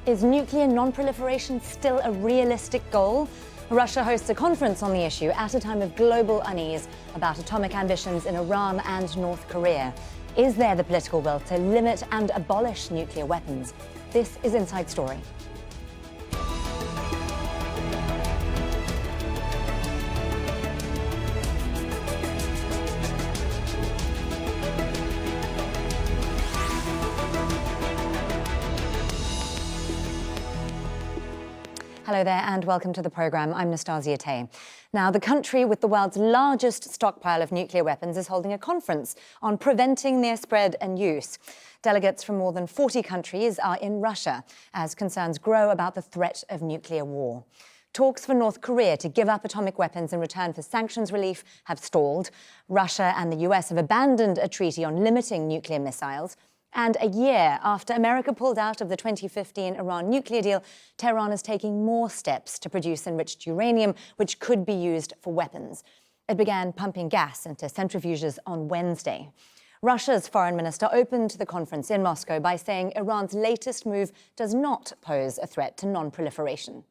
Is nuclear non-proliferation still a realistic goal? Russia hosts a conference on the issue at a time of global unease about atomic ambitions in Iran and North Korea. Is there the political will to limit and abolish nuclear weapons? This is Inside Story. Hello there and welcome to the programme. I'm Nastasia Tay. Now, the country with the world's largest stockpile of nuclear weapons is holding a conference on preventing their spread and use. Delegates from more than 40 countries are in Russia as concerns grow about the threat of nuclear war. Talks for North Korea to give up atomic weapons in return for sanctions relief have stalled. Russia and the US have abandoned a treaty on limiting nuclear missiles. And a year after America pulled out of the 2015 Iran nuclear deal, Tehran is taking more steps to produce enriched uranium, which could be used for weapons. It began pumping gas into centrifuges on Wednesday. Russia's foreign minister opened the conference in Moscow by saying Iran's latest move does not pose a threat to non-proliferation.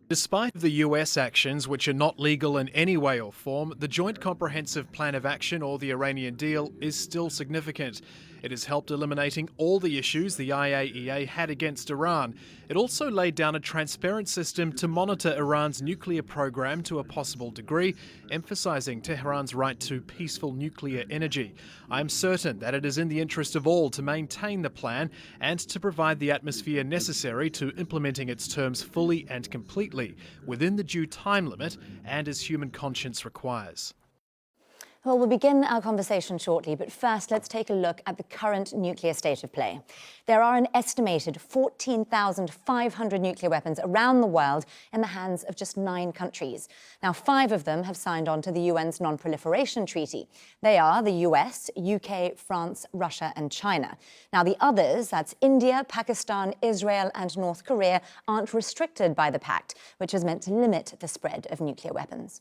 Despite the US actions, which are not legal in any way or form, the Joint Comprehensive Plan of Action, or the Iranian deal, is still significant. It has helped eliminating all the issues the IAEA had against Iran. It also laid down a transparent system to monitor Iran's nuclear program to a possible degree, emphasizing Tehran's right to peaceful nuclear energy. I am certain that it is in the interest of all to maintain the plan and to provide the atmosphere necessary to implementing its terms fully and completely, within the due time limit and as human conscience requires. Well, we'll begin our conversation shortly, but first let's take a look at the current nuclear state of play. There are an estimated 14,500 nuclear weapons around the world in the hands of just 9 countries. Now, 5 of them have signed on to the UN's non-proliferation treaty. They are the US, UK, France, Russia and China. Now, the others, that's India, Pakistan, Israel and North Korea, aren't restricted by the pact, which is meant to limit the spread of nuclear weapons.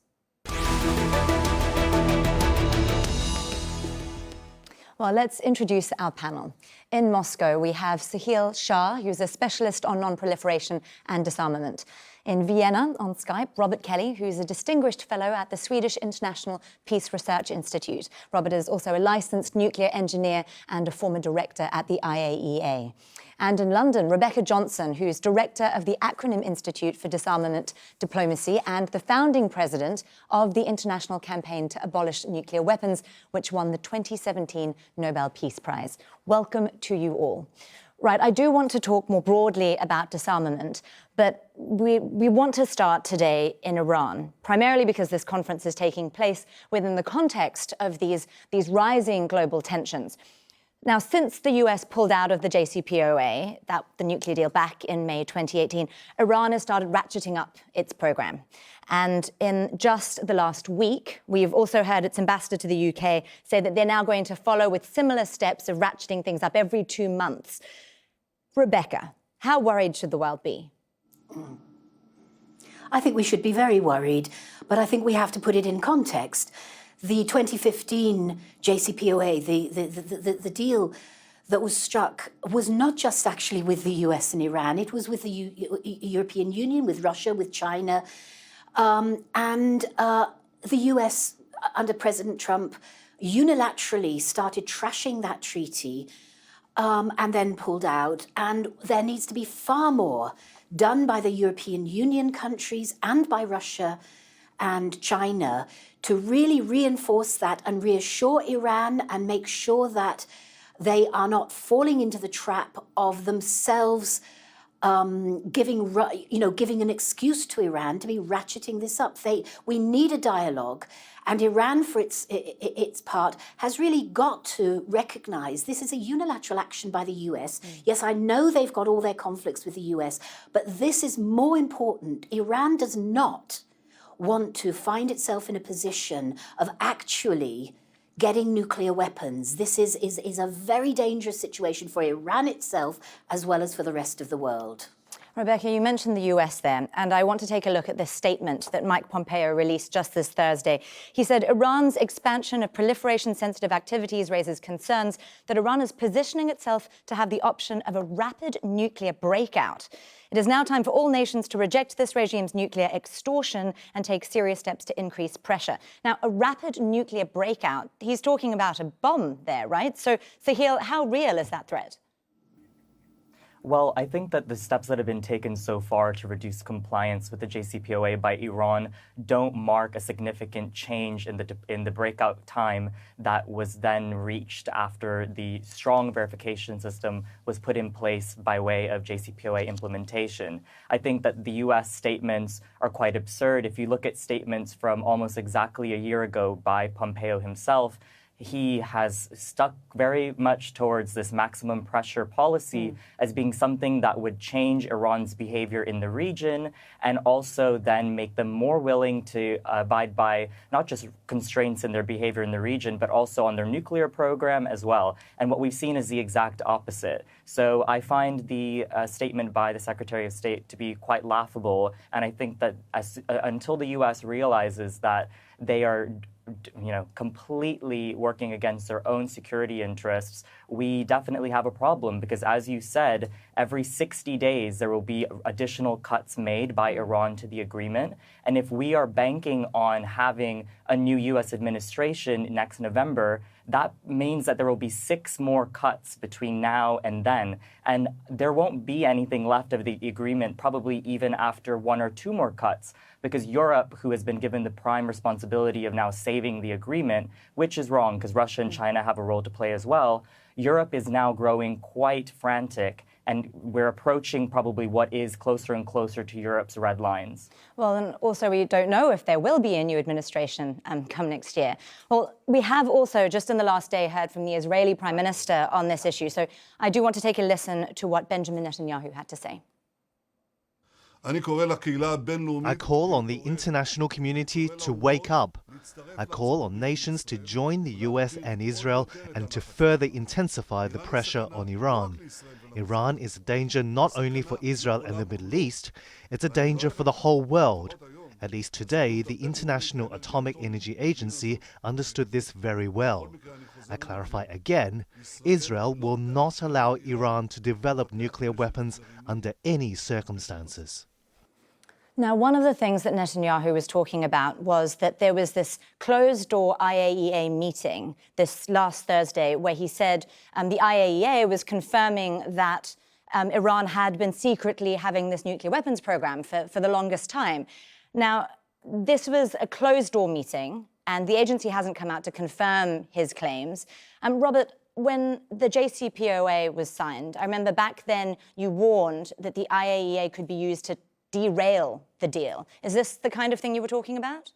Well, let's introduce our panel. In Moscow, we have Sahil Shah, who's a specialist on non-proliferation and disarmament. In Vienna, on Skype, Robert Kelly, who's a distinguished fellow at the Swedish International Peace Research Institute. Robert is also a licensed nuclear engineer and a former director at the IAEA. And in London, Rebecca Johnson, who's director of the Acronym Institute for Disarmament Diplomacy and the founding president of the International Campaign to Abolish Nuclear Weapons, which won the 2017 Nobel Peace Prize. Welcome to you all. Right, I do want to talk more broadly about disarmament, but we want to start today in Iran, primarily because this conference is taking place within the context of these rising global tensions. Now, since the US pulled out of the JCPOA, the nuclear deal back in May 2018, Iran has started ratcheting up its program. And in just the last week, we've also heard its ambassador to the UK say that they're now going to follow with similar steps of ratcheting things up every 2 months. Rebecca, how worried should the world be? I think we should be very worried, but I think we have to put it in context. The 2015 JCPOA, the deal that was struck was not just actually with the US and Iran, it was with the European Union, with Russia, with China, and the US under President Trump unilaterally started trashing that treaty and then pulled out. And there needs to be far more done by the European Union countries and by Russia and China to really reinforce that and reassure Iran and make sure that they are not falling into the trap of themselves giving an excuse to Iran to be ratcheting this up. We need a dialogue, and Iran, for its part, has really got to recognize this is a unilateral action by the US. Yes, I know they've got all their conflicts with the US, but this is more important. Iran does not want to find itself in a position of actually getting nuclear weapons. This is a very dangerous situation for Iran itself as well as for the rest of the world. Rebecca, you mentioned the US there, and I want to take a look at this statement that Mike Pompeo released just this Thursday. He said Iran's expansion of proliferation-sensitive activities raises concerns that Iran is positioning itself to have the option of a rapid nuclear breakout. It is now time for all nations to reject this regime's nuclear extortion and take serious steps to increase pressure. Now, a rapid nuclear breakout, he's talking about a bomb there, right? So, Sahil, how real is that threat? Well, I think that the steps that have been taken so far to reduce compliance with the JCPOA by Iran don't mark a significant change in the breakout time that was then reached after the strong verification system was put in place by way of JCPOA implementation. I think that the U.S. statements are quite absurd. If you look at statements from almost exactly a year ago by Pompeo himself, he has stuck very much towards this maximum pressure policy as being something that would change Iran's behavior in the region and also then make them more willing to abide by not just constraints in their behavior in the region, but also on their nuclear program as well. And what we've seen is the exact opposite. So I find the statement by the Secretary of State to be quite laughable. And I think that until the U.S. realizes that they are completely working against their own security interests, we definitely have a problem because, as you said, every 60 days there will be additional cuts made by Iran to the agreement. And if we are banking on having a new U.S. administration next November, that means that there will be 6 more cuts between now and then. And there won't be anything left of the agreement, probably even after 1 or 2 more cuts, because Europe, who has been given the prime responsibility of now saving the agreement, which is wrong because Russia and China have a role to play as well, Europe is now growing quite frantic. And we're approaching probably what is closer and closer to Europe's red lines. Well, and also we don't know if there will be a new administration come next year. Well, we have also, just in the last day, heard from the Israeli Prime Minister on this issue. So I do want to take a listen to what Benjamin Netanyahu had to say. I call on the international community to wake up. I call on nations to join the US and Israel and to further intensify the pressure on Iran. Iran is a danger not only for Israel and the Middle East, it's a danger for the whole world. At least today, the International Atomic Energy Agency understood this very well. I clarify again, Israel will not allow Iran to develop nuclear weapons under any circumstances. Now, one of the things that Netanyahu was talking about was that there was this closed-door IAEA meeting this last Thursday where he said the IAEA was confirming that Iran had been secretly having this nuclear weapons program for the longest time. Now, this was a closed-door meeting, and the agency hasn't come out to confirm his claims. Robert, when the JCPOA was signed, I remember back then you warned that the IAEA could be used to derail the deal. Is this the kind of thing you were talking about?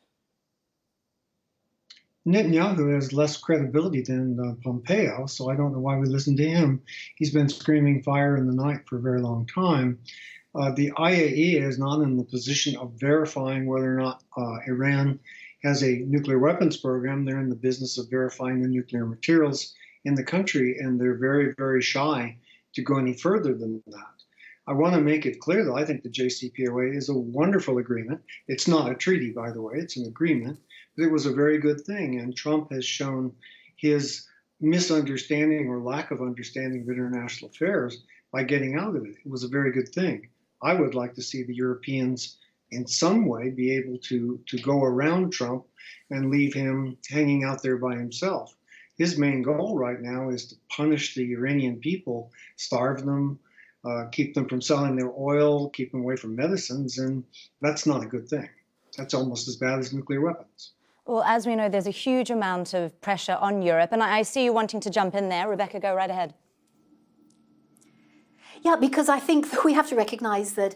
Netanyahu has less credibility than Pompeo, so I don't know why we listen to him. He's been screaming fire in the night for a very long time. The IAEA is not in the position of verifying whether or not Iran has a nuclear weapons program. They're in the business of verifying the nuclear materials in the country, and they're very, very shy to go any further than that. I want to make it clear, though, I think the JCPOA is a wonderful agreement. It's not a treaty, by the way, it's an agreement. But it was a very good thing, and Trump has shown his misunderstanding or lack of understanding of international affairs by getting out of it. It was a very good thing. I would like to see the Europeans in some way be able to go around Trump and leave him hanging out there by himself. His main goal right now is to punish the Iranian people, starve them, keep them from selling their oil, keep them away from medicines, and that's not a good thing. That's almost as bad as nuclear weapons. Well, as we know, there's a huge amount of pressure on Europe, and I see you wanting to jump in there. Rebecca, go right ahead. Yeah, because I think that we have to recognize that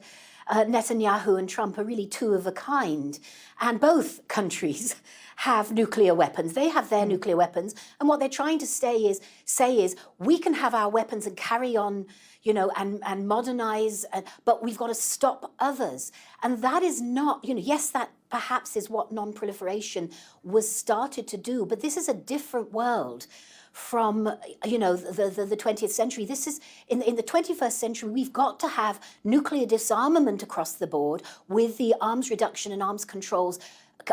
Netanyahu and Trump are really two of a kind, and both countries have nuclear weapons. They have their nuclear weapons, and what they're trying to say is we can have our weapons and carry on, and modernize, but we've got to stop others. And that is not, yes, that perhaps is what non-proliferation was started to do, but this is a different world from, you know, the 20th century. This is, in the 21st century, we've got to have nuclear disarmament across the board with the arms reduction and arms controls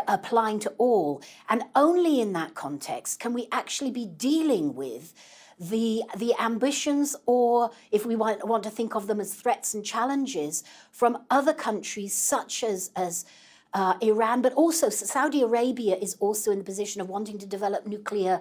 applying to all. And only in that context can we actually be dealing with the ambitions, or if we want to think of them as threats and challenges from other countries such as Iran, but also Saudi Arabia is also in the position of wanting to develop nuclear,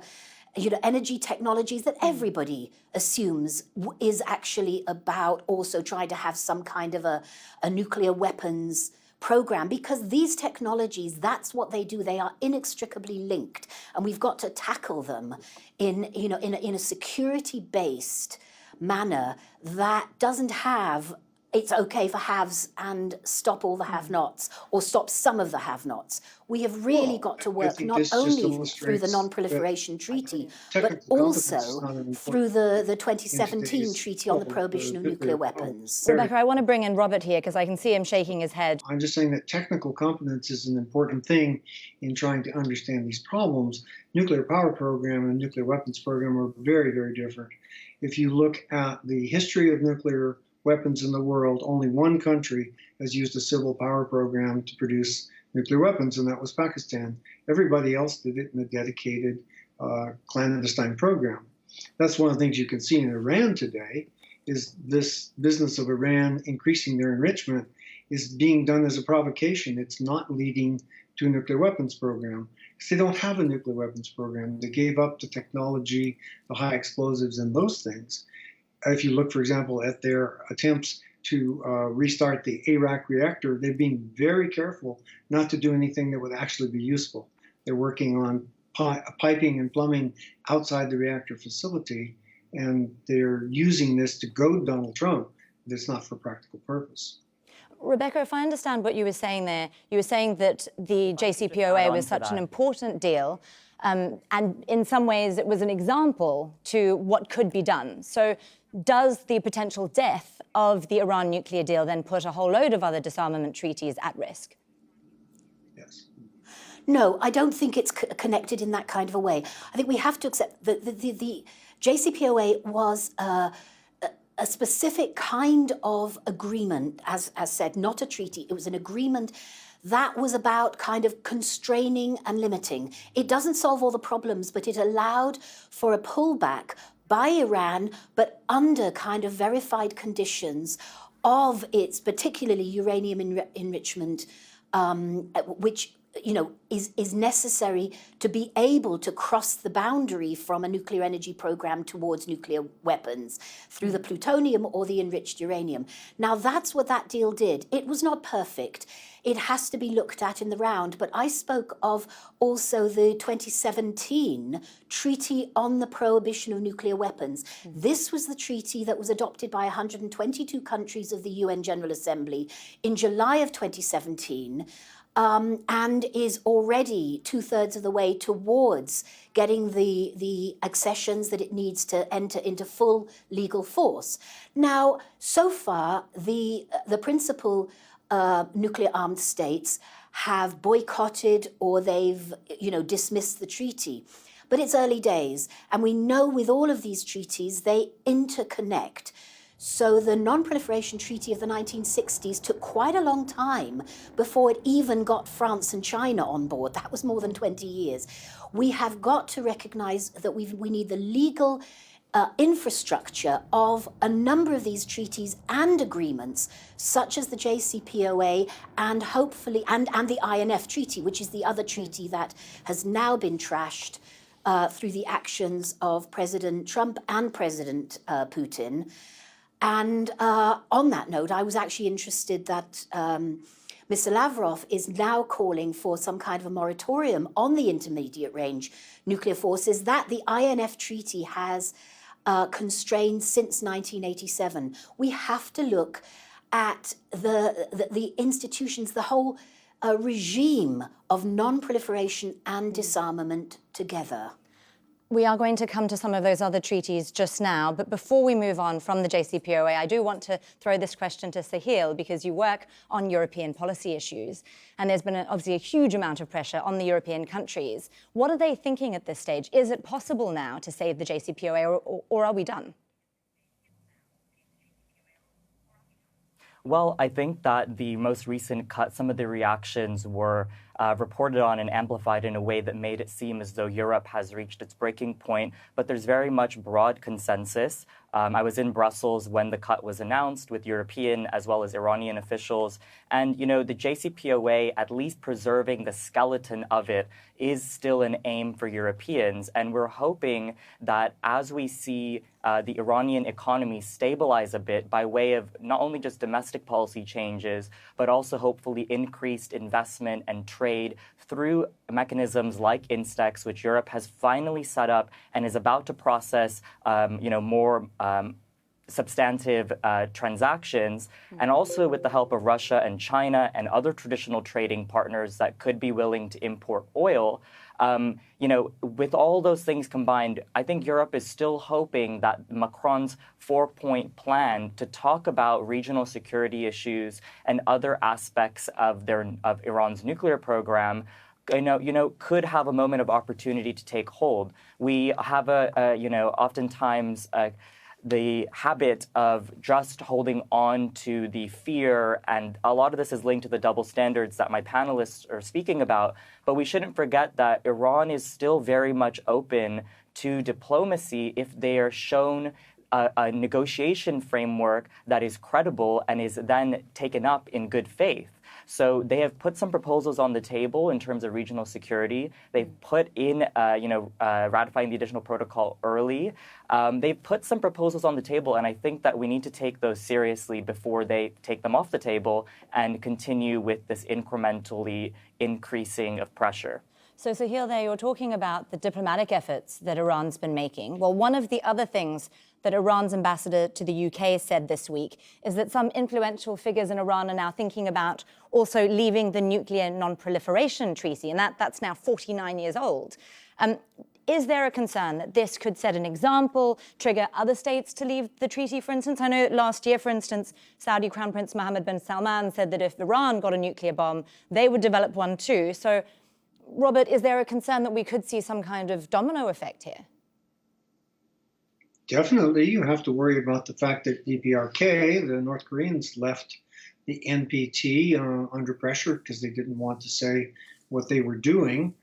you know, energy technologies that everybody assumes is actually about also trying to have some kind of a nuclear weapons program, because these technologies, that's what they do. They are inextricably linked, and we've got to tackle them in a security-based manner that doesn't have, it's okay for haves and stop all the have-nots, or stop some of the have-nots. We have really got to work not only through the non-proliferation treaty, but also through the 2017 Treaty on the Prohibition of Nuclear Weapons. Rebecca, I want to bring in Robert here because I can see him shaking his head. I'm just saying that technical competence is an important thing in trying to understand these problems. Nuclear power program and nuclear weapons program are very, very different. If you look at the history of nuclear weapons in the world, only one country has used a civil power program to produce nuclear weapons, and that was Pakistan. Everybody else did it in a dedicated clandestine program. That's one of the things you can see in Iran today, is this business of Iran increasing their enrichment is being done as a provocation. It's not leading to a nuclear weapons program, because they don't have a nuclear weapons program. They gave up the technology, the high explosives, and those things. If you look, for example, at their attempts to restart the Iraq reactor, they're being very careful not to do anything that would actually be useful. They're working on piping and plumbing outside the reactor facility, and they're using this to goad Donald Trump. That's not for practical purpose. Rebecca, if I understand what you were saying there, you were saying that the JCPOA was such an important deal, and in some ways it was an example to what could be done. So does the potential death of the Iran nuclear deal then put a whole load of other disarmament treaties at risk? Yes. No, I don't think it's connected in that kind of a way. I think we have to accept that the JCPOA was a specific kind of agreement, as said, not a treaty. It was an agreement that was about kind of constraining and limiting. It doesn't solve all the problems, but it allowed for a pullback by Iran, but under kind of verified conditions of its particularly uranium enrichment, which, you know, is necessary to be able to cross the boundary from a nuclear energy program towards nuclear weapons through the plutonium or the enriched uranium. Now, that's what that deal did. It was not perfect. It has to be looked at in the round. But I spoke of also the 2017 Treaty on the Prohibition of Nuclear Weapons. This was the treaty that was adopted by 122 countries of the UN General Assembly in July of 2017. And is already 2/3 of the way towards getting the accessions that it needs to enter into full legal force. Now, so far, the principal nuclear armed states have boycotted or they've, you know, dismissed the treaty. But it's early days, and we know with all of these treaties, they interconnect. So the Non-Proliferation Treaty of the 1960s took quite a long time before it even got France and China on board. That was more than 20 years. We have got to recognize that we need the legal infrastructure of a number of these treaties and agreements, such as the JCPOA and hopefully, and the INF Treaty, which is the other treaty that has now been trashed through the actions of President Trump and President Putin. And on that note, I was actually interested that Mr. Lavrov is now calling for some kind of a moratorium on the intermediate range nuclear forces that the INF Treaty has constrained since 1987. We have to look at the institutions, the whole a regime of non-proliferation and disarmament together. We are going to come to some of those other treaties just now, but before we move on from the JCPOA, I do want to throw this question to Sahil, because you work on European policy issues, and there's been obviously a huge amount of pressure on the European countries. What are they thinking at this stage? Is it possible now to save the JCPOA, or are we done? Well, I think that the most recent cut, some of the reactions were reported on and amplified in a way that made it seem as though Europe has reached its breaking point, but there's very much broad consensus. I was in Brussels when the cut was announced with European as well as Iranian officials. And, the JCPOA, at least preserving the skeleton of it, is still an aim for Europeans. And we're hoping that as we see the Iranian economy stabilize a bit by way of not only just domestic policy changes, but also hopefully increased investment and trade through mechanisms like INSTEX, which Europe has finally set up and is about to process, more substantive transactions, and also with the help of Russia and China and other traditional trading partners that could be willing to import oil. With all those things combined, I think Europe is still hoping that Macron's 4-point plan to talk about regional security issues and other aspects of Iran's nuclear program could have a moment of opportunity to take hold. We have oftentimes the habit of just holding on to the fear, and a lot of this is linked to the double standards that my panelists are speaking about. But we shouldn't forget that Iran is still very much open to diplomacy if they are shown a negotiation framework that is credible and is then taken up in good faith. So they have put some proposals on the table in terms of regional security. They've put in, ratifying the additional protocol early. They've put some proposals on the table, and I think that we need to take those seriously before they take them off the table and continue with this incrementally increasing of pressure. So Sahil, there you're talking about the diplomatic efforts that Iran's been making. Well, one of the other things that Iran's ambassador to the UK said this week is that some influential figures in Iran are now thinking about also leaving the nuclear non-proliferation treaty, and that's now 49 years old. Is there a concern that this could set an example, trigger other states to leave the treaty, for instance? I know last year, for instance, Saudi Crown Prince Mohammed bin Salman said that if Iran got a nuclear bomb, they would develop one too. So, Robert, is there a concern that we could see some kind of domino effect here? Definitely. You have to worry about the fact that DPRK, the North Koreans, left the NPT under pressure because they didn't want to say what they were doing.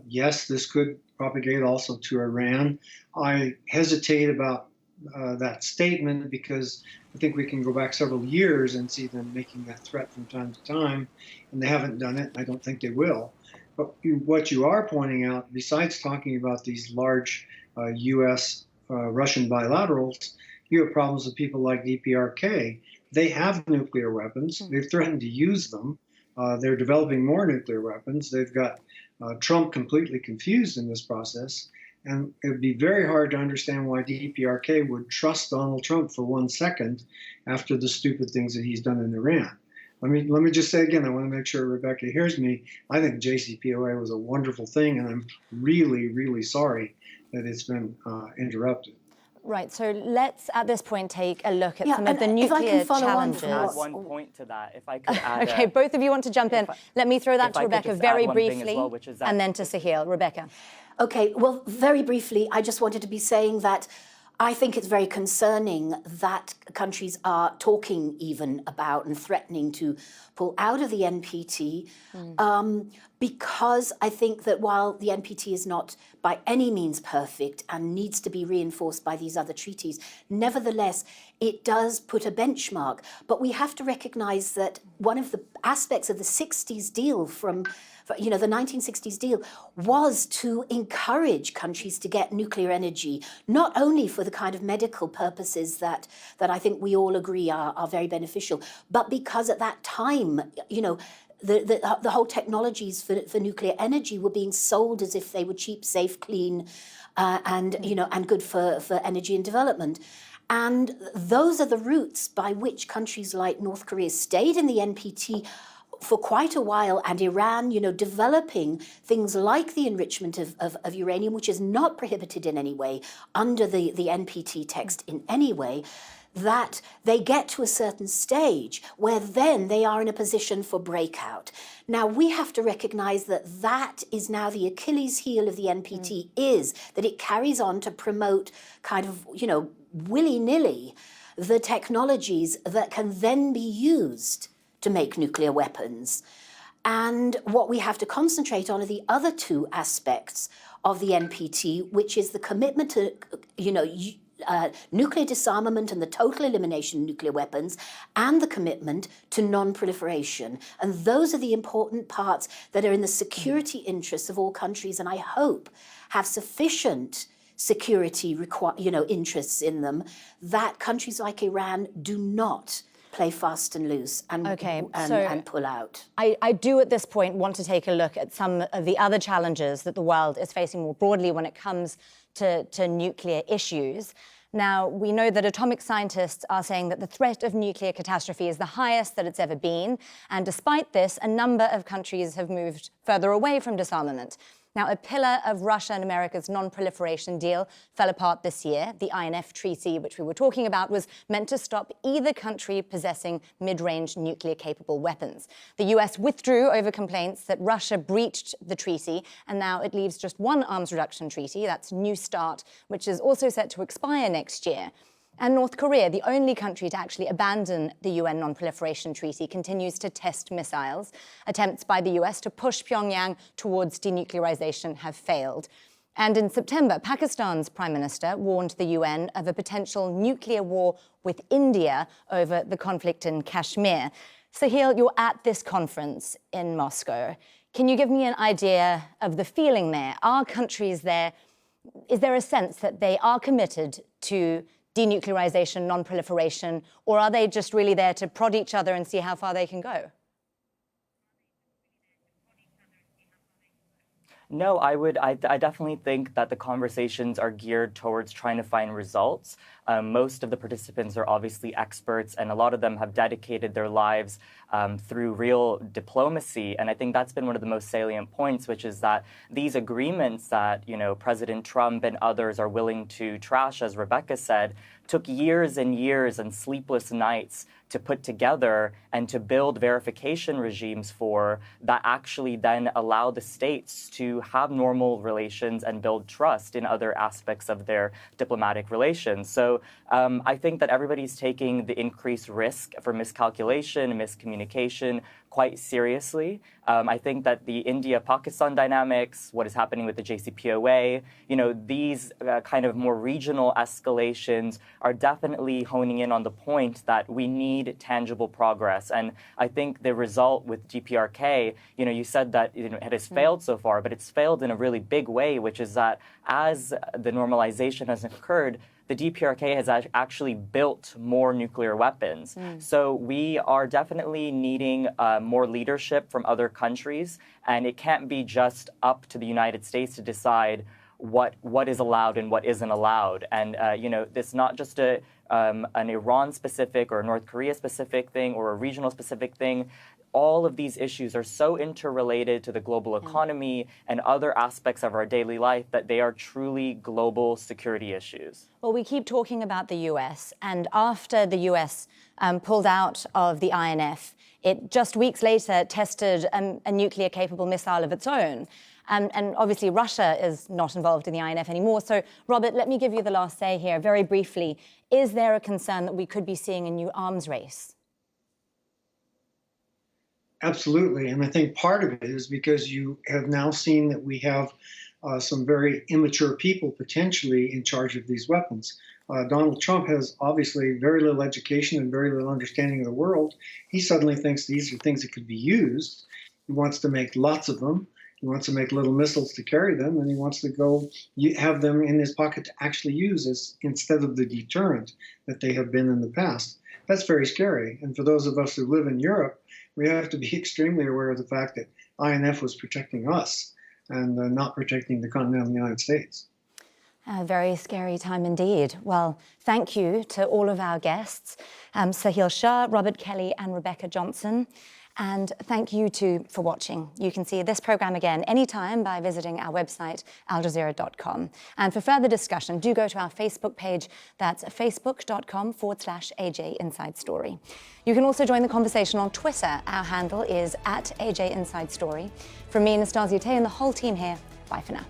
Yes, this could propagate also to Iran. I hesitate about that statement because I think we can go back several years and see them making that threat from time to time, and they haven't done it. I don't think they will. But what you are pointing out, besides talking about these large U.S.-Russian bilaterals, you have problems with people like DPRK. They have nuclear weapons. They've threatened to use them. They're developing more nuclear weapons. They've got Trump completely confused in this process. And it would be very hard to understand why DPRK would trust Donald Trump for 1 second after the stupid things that he's done in Iran. Let me just say again, I want to make sure Rebecca hears me. I think JCPOA was a wonderful thing, and I'm really, really sorry that it's been interrupted. Right, so let's at this point take a look at some of the nuclear challenges. Add one point to that, if I could add. Okay, both of you want to jump in. Let me throw that to Rebecca very briefly, well, and then to Sahil. Rebecca. Okay, well, very briefly, I just wanted to be saying that I think it's very concerning that countries are talking even about and threatening to pull out of the NPT because I think that while the NPT is not by any means perfect and needs to be reinforced by these other treaties, nevertheless, it does put a benchmark. But we have to recognize that one of the aspects of the 60s deal the 1960s deal was to encourage countries to get nuclear energy, not only for the kind of medical purposes that I think we all agree are very beneficial, but because at that time, the whole technologies for nuclear energy were being sold as if they were cheap, safe, clean, and good for energy and development. And those are the routes by which countries like North Korea stayed in the NPT for quite a while, and Iran, developing things like the enrichment of uranium, which is not prohibited in any way under the NPT text in any way, that they get to a certain stage where then they are in a position for breakout. Now, we have to recognize that that is now the Achilles heel of the NPT, is that it carries on to promote kind of, willy-nilly the technologies that can then be used to make nuclear weapons. And what we have to concentrate on are the other two aspects of the NPT, which is the commitment to, nuclear disarmament and the total elimination of nuclear weapons, and the commitment to non-proliferation. And those are the important parts that are in the security interests of all countries, and I hope have sufficient security interests in them that countries like Iran do not play fast and loose and pull out. I do at this point want to take a look at some of the other challenges that the world is facing more broadly when it comes to nuclear issues. Now, we know that atomic scientists are saying that the threat of nuclear catastrophe is the highest that it's ever been. And despite this, a number of countries have moved further away from disarmament. Now, a pillar of Russia and America's non-proliferation deal fell apart this year. The INF Treaty, which we were talking about, was meant to stop either country possessing mid-range nuclear-capable weapons. The US withdrew over complaints that Russia breached the treaty, and now it leaves just one arms reduction treaty, that's New START, which is also set to expire next year. And North Korea, the only country to actually abandon the UN non-proliferation treaty, continues to test missiles. Attempts by the US to push Pyongyang towards denuclearization have failed. And in September, Pakistan's Prime Minister warned the UN of a potential nuclear war with India over the conflict in Kashmir. Sahil, you're at this conference in Moscow. Can you give me an idea of the feeling there? Are countries there, is there a sense that they are committed to denuclearization, non-proliferation, or are they just really there to prod each other and see how far they can go? No, I definitely think that the conversations are geared towards trying to find results. Most of the participants are obviously experts, and a lot of them have dedicated their lives through real diplomacy. And I think that's been one of the most salient points, which is that these agreements that, President Trump and others are willing to trash, as Rebecca said, took years and years and sleepless nights to put together and to build verification regimes for that actually then allow the states to have normal relations and build trust in other aspects of their diplomatic relations. So I think that everybody's taking the increased risk for miscalculation and miscommunication quite seriously. I think that the India-Pakistan dynamics, what is happening with the JCPOA, these kind of more regional escalations are definitely honing in on the point that we need tangible progress. And I think the result with DPRK, you said that it has failed so far, but it's failed in a really big way, which is that as the normalization has occurred, the DPRK has actually built more nuclear weapons. So we are definitely needing more leadership from other countries, and it can't be just up to the United States to decide what is allowed and what isn't allowed. And, it's not just an Iran-specific or a North Korea-specific thing or a regional-specific thing. All of these issues are so interrelated to the global economy and other aspects of our daily life that they are truly global security issues. Well, we keep talking about the US, and after the US pulled out of the INF, it just weeks later tested a nuclear-capable missile of its own. And obviously Russia is not involved in the INF anymore. So, Robert, let me give you the last say here very briefly. Is there a concern that we could be seeing a new arms race? Absolutely. And I think part of it is because you have now seen that we have some very immature people potentially in charge of these weapons. Donald Trump has obviously very little education and very little understanding of the world. He suddenly thinks these are things that could be used. He wants to make lots of them. He wants to make little missiles to carry them, and he wants to go have them in his pocket to actually use instead of the deterrent that they have been in the past. That's very scary. And for those of us who live in Europe, we have to be extremely aware of the fact that INF was protecting us and not protecting the continental United States. A very scary time indeed. Well, thank you to all of our guests, Sahil Shah, Robert Kelly and Rebecca Johnson. And thank you too for watching. You can see this program again anytime by visiting our website, aljazeera.com. And for further discussion, do go to our Facebook page. That's facebook.com/AJ Inside Story. You can also join the conversation on Twitter. Our handle is @AJ Inside Story. From me, Nastasia Tay, and the whole team here, bye for now.